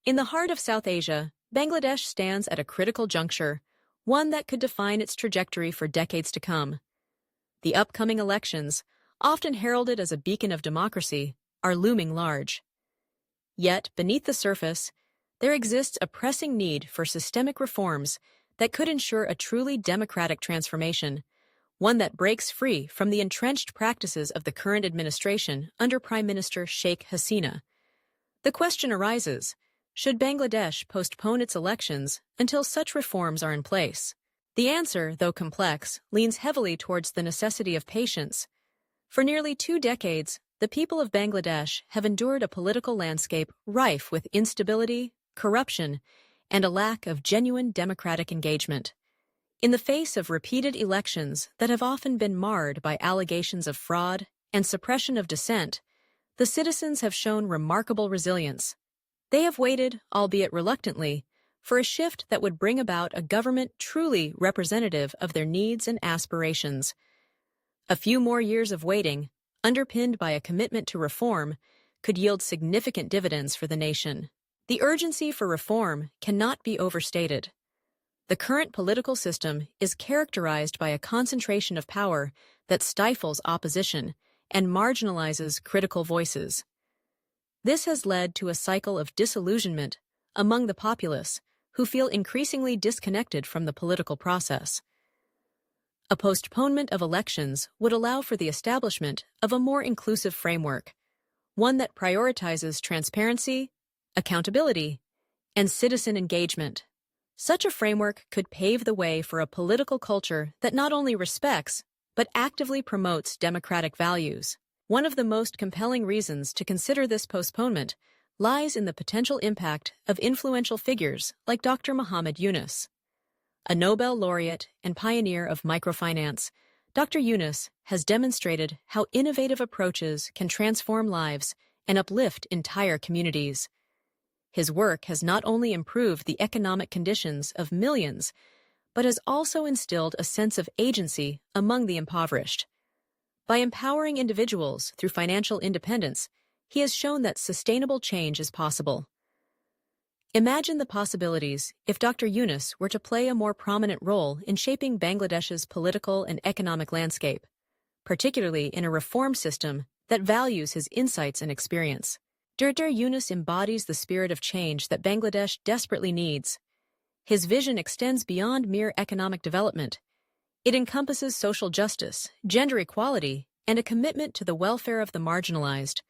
In the heart of South Asia, Bangladesh stands at a critical juncture, one that could define its trajectory for decades to come. The upcoming elections, often heralded as a beacon of democracy, are looming large. Yet, beneath the surface, there exists a pressing need for systemic reforms that could ensure a truly democratic transformation, one that breaks free from the entrenched practices of the current administration under Prime Minister Sheikh Hasina. The question arises, should Bangladesh postpone its elections until such reforms are in place? The answer, though complex, leans heavily towards the necessity of patience. For nearly 2 decades, the people of Bangladesh have endured a political landscape rife with instability, corruption, and a lack of genuine democratic engagement. In the face of repeated elections that have often been marred by allegations of fraud and suppression of dissent, the citizens have shown remarkable resilience. They have waited, albeit reluctantly, for a shift that would bring about a government truly representative of their needs and aspirations. A few more years of waiting, underpinned by a commitment to reform, could yield significant dividends for the nation. The urgency for reform cannot be overstated. The current political system is characterized by a concentration of power that stifles opposition and marginalizes critical voices. This has led to a cycle of disillusionment among the populace, who feel increasingly disconnected from the political process. A postponement of elections would allow for the establishment of a more inclusive framework, one that prioritizes transparency, accountability, and citizen engagement. Such a framework could pave the way for a political culture that not only respects, but actively promotes democratic values. One of the most compelling reasons to consider this postponement lies in the potential impact of influential figures like Dr. Muhammad Yunus. A Nobel laureate and pioneer of microfinance, Dr. Yunus has demonstrated how innovative approaches can transform lives and uplift entire communities. His work has not only improved the economic conditions of millions, but has also instilled a sense of agency among the impoverished. By empowering individuals through financial independence, he has shown that sustainable change is possible. Imagine the possibilities if Dr. Yunus were to play a more prominent role in shaping Bangladesh's political and economic landscape, particularly in a reform system that values his insights and experience. Dr. Yunus embodies the spirit of change that Bangladesh desperately needs. His vision extends beyond mere economic development. It encompasses social justice, gender equality, and a commitment to the welfare of the marginalized.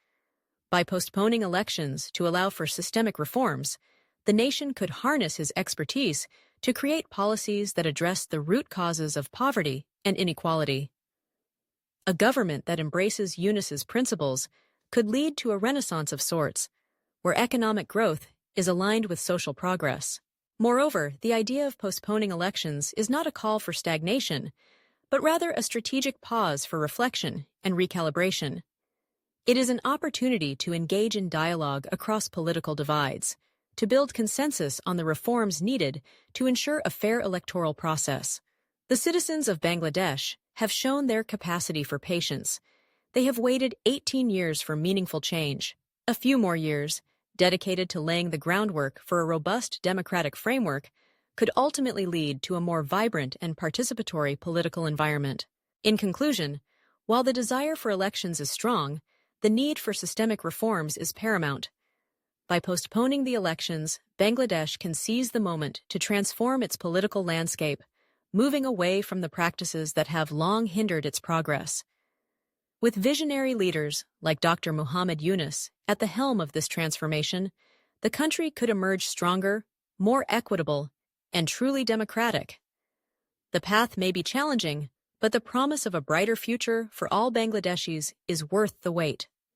By postponing elections to allow for systemic reforms, the nation could harness his expertise to create policies that address the root causes of poverty and inequality. A government that embraces Yunus's principles could lead to a renaissance of sorts, where economic growth is aligned with social progress. Moreover, the idea of postponing elections is not a call for stagnation, but rather a strategic pause for reflection and recalibration. It is an opportunity to engage in dialogue across political divides, to build consensus on the reforms needed to ensure a fair electoral process. The citizens of Bangladesh have shown their capacity for patience. They have waited 18 years for meaningful change. A few more years, dedicated to laying the groundwork for a robust democratic framework, could ultimately lead to a more vibrant and participatory political environment. In conclusion, while the desire for elections is strong, the need for systemic reforms is paramount. By postponing the elections, Bangladesh can seize the moment to transform its political landscape, moving away from the practices that have long hindered its progress. With visionary leaders like Dr. Muhammad Yunus at the helm of this transformation, the country could emerge stronger, more equitable, and truly democratic. The path may be challenging, but the promise of a brighter future for all Bangladeshis is worth the wait.